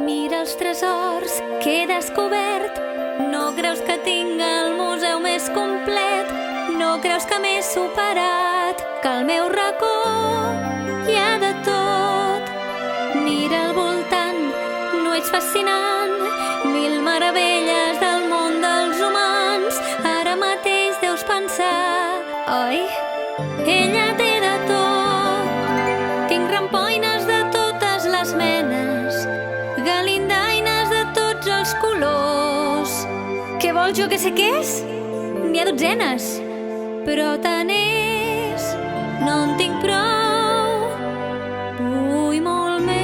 Mira els tresors que he descobert. No creus que tinc el museu més complet? No creus que m'he superat? Que al meu racó hi ha de tot. Mira al voltant, no ets fascinant? Mil meravelles del món dels humans. Ara mateix deus pensar, oi? Ella té de tot. Tinc rampoines de totes les menes, galindaines de tots els colors. Què vols, jo que sé què és? N'hi ha dotzenes. Però tant és, no en tinc prou. Vull molt més.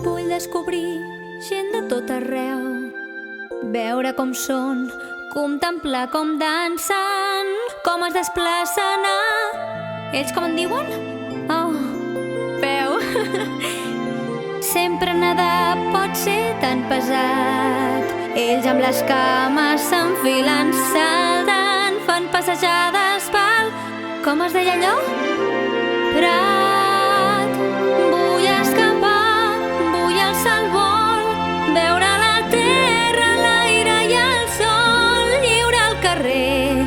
Vull descobrir gent de tot arreu, veure com són, contemplar com dansen, com es desplacen a... Ells com en diuen? Oh, peu. Sempre nedar pot ser tan pesat. Ells amb les cames s'enfilen, salten, fan passejades pel... Com es deia allò? Prat. Vull escapar, vull alçar el vol, veure la terra, l'aire i el sol, lliure al carrer.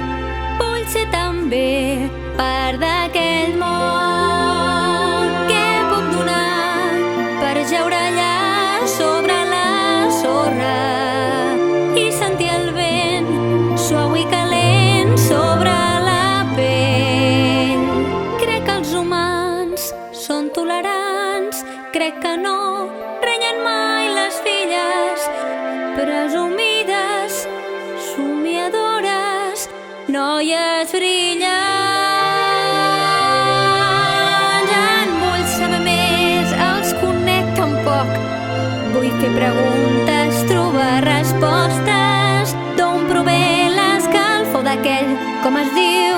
Vull ser també part d'aquell món. Què puc donar per jeure allà sobre la sorra i sentir el vent suau i calent sobre la pell? Crec que els humans són tolerants, crec que no renyen mai les filles presumides, somiadores, noies brillants. Ja en vull saber més, els conec tan poc. Vull fer preguntes, trobar respostes. D'on prové l'escalfor d'aquell, com es diu,